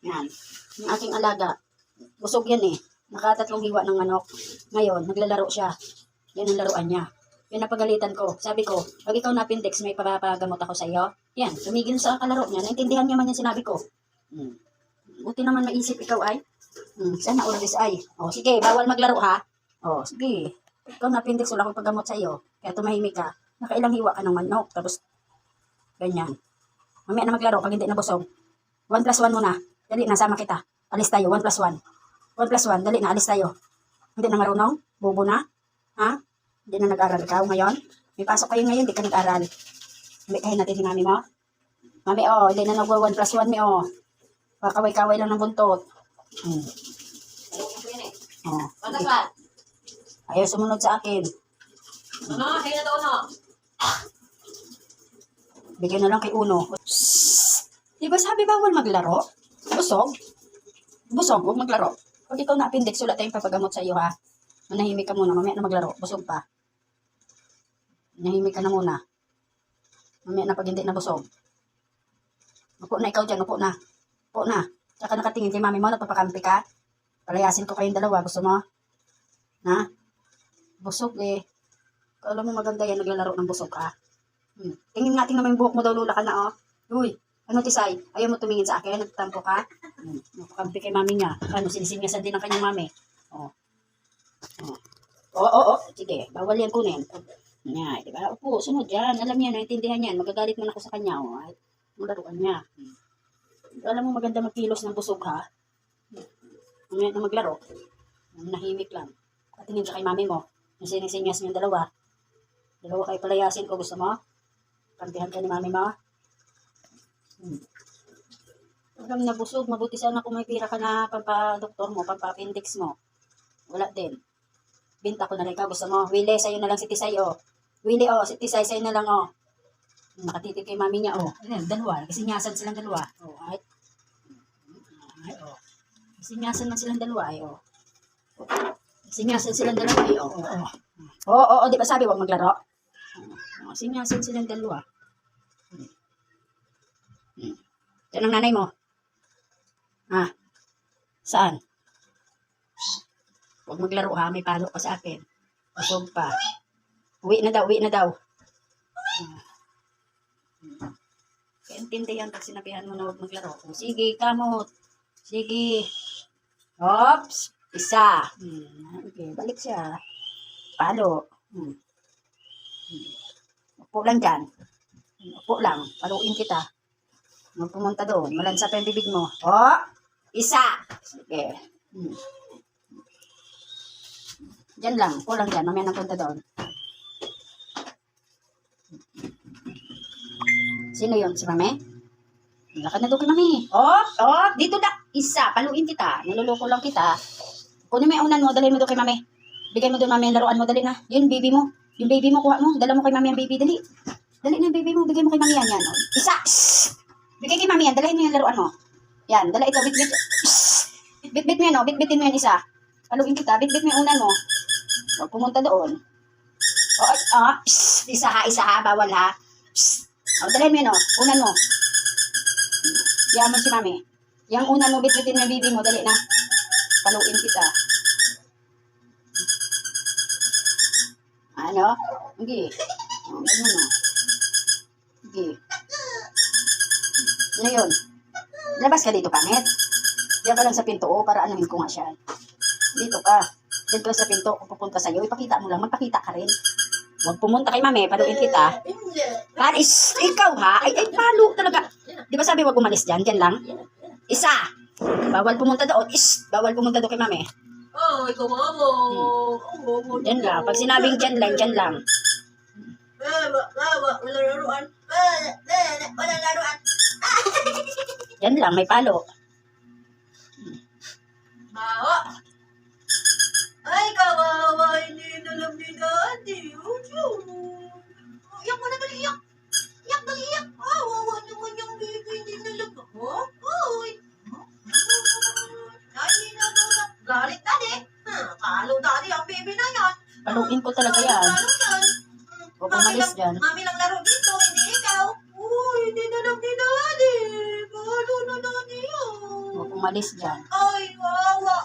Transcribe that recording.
Yan. Yung aking alaga. Busog yan eh. Nakatatlong hiwa ng manok. Ngayon, naglalaro siya. Yan ang laruan niya. Yan napagalitan ko. Sabi ko, pag ikaw na-appendix, may papagamot ako sa iyo. Yan, tumigil sa kalaro niya. Naintindihan niya man yung sinabi ko. Buti naman maisip ikaw ay. Sana always ay. O, sige, bawal maglaro ha. O, sige. Ikaw na-appendix, wala akong paggamot sa iyo. Kaya tumahimik ka. Nakailang hiwa ka ng manok. Tapos, ganyan. Mamaya na maglaro pag hindi nabusog. 1+1 muna. Dali na, sama kita. Alis tayo, 1+1. 1+1, dali na, alis tayo. Hindi na marunong? Bobo na? Ha? Hindi na nag-aral ikaw ngayon? May pasok kayo ngayon, hindi ka nag-aral. Hindi kayo natin si mami mo? Mami, hindi na nag-1+1 mi, Kakaway-kaway lang ng buntot. Ayaw sumunod sa akin. Kaya na daw, Bigyan na lang kay Uno. Di ba sabi bawal maglaro? Busog? Busog, huwag maglaro. Pag ikaw na-appendix, wala tayong papagamot sa iyo ha. Manahimik ka muna, mamaya na maglaro. Busog pa. Manahimik ka na muna. Mamaya na pag hindi na busog. Upo na ikaw dyan, upo na. Upo na. Tsaka nakatingin kay mami mo, nagpapakampi ka. Palayasin ko kayong dalawa, gusto mo? Ha? Busog eh. Alam mo maganda yan, naglalaro ng busog ka. Tingin nga, tingnan mo yung buhok mo daw, lula ka na, Uy, ano Tisay? Ayaw mo tumingin sa akin? Nagtampo ka? Nakakampi kay mami niya. Ano, sinisinyasan din ang kanyang mami. Sige, bawal yan kunin. Yan, di ba? Upo, sunod yan. Alam niya, naintindihan yan. Magagalit man ako sa kanya, Ay, malaruan niya. Alam mo maganda magkilos ng busog, ha? Mamaya na maglaro. Nahimik lang. Patingin ka kay mami mo. Sinisinyas niyong dalawa. Dalawa kayo palayasin ko. Gusto mo? Kantihan ka ni mami mo? Alam na busog. Mabuti sana kung may pira ka na pampa-doktor mo, pampa-appendix mo. Wala din. Binta ko na rin ka. Gusto mo? Willie, sa'yo na lang si Tisay, Willie, si Tisay, sa'yo na lang, Nakatitig kay mami niya, Ayan, dalawa. Kasinyasan silang dalawa. Kasinyasan na silang dalawa, Kasinyasan silang dalawa, di ba sabi, huwag maglaro? Kasinyasan silang dalawa. Yan ang nanay mo. Saan? Huwag maglaro ha, may palo pa sa akin. Busog pa. Uwi na daw. Kaintindihan pag sinabihan mo na huwag maglaro. Sige, kamot. Sige. Oops. Isa. Okay, balik siya. Palo. Upo lang dyan. Upo lang. Paluin kita. Huwag pumunta doon. Malansa pa yung bibig mo. Isa. Sige. Diyan lang. Upo lang dyan. Mamaya nang punta doon. Sino yun? Si mami? Lakad na doon kay mami. Dito na. Isa. Paluin kita. Niluloko lang kita. Kunin mo yung unan mo. Dali mo doon kay mami. Bigay mo doon mami yung laruan mo. Dali na. Yun, baby mo. Yung baby mo, kuha mo. Dala mo kay mami yung baby. Dali. Dali na yung baby mo. Bigay mo kay mami yan. Isa. Bigay kay mami yan. Dalahin mo yung laruan mo. Yan. Dala ito. Bit. Bit mo yan, Bit-bitin mo yan isa. Paluin kita. Bit mo yung unan mo. Huwag pumunta doon. Isa ha. Bawal ha. Dalahin mo yan, unan mo. Yan mo si mami. Yang unan mo, bit-bitin mo yung baby mo. Dali na. Paluin kita. Ano? Sige. Ganyan Sige. Ano yun? Labas ka dito, pangit. Diyan ka lang sa pinto, para anuhin ko nga siya. Dito ka. Diyan ka sa pinto, kung pupunta sa'yo, ipakita mo lang, magpakita ka rin. Huwag pumunta kay mami, paluin kita. Paris, ikaw ha? Ay, palo talaga. Di ba sabi huwag umalis dyan? Dyan lang. Isa. Bawal pumunta doon. Bawal pumunta doon kay mami. Ikaw mo. Dyan lang. Pag sinabing dyan lang. Wala laruan. Dyan lang, may palo. Ay, kawawa. Hindi nalam ni Daddy. Iyak mo na dali, iyak. Iyak dali, iyak. Wawa naman yung baby. Hindi nalam ako. Ay, hindi na daw na. Galit Daddy. Talo Daddy ang baby na yan. Paluin ko talaga yan. Huwag umalis dyan. Mami lang laro dito, hindi ikaw. Hindi nalam ni Daddy. Palo na Daddy yan. Huwag umalis dyan. Ay, wawa.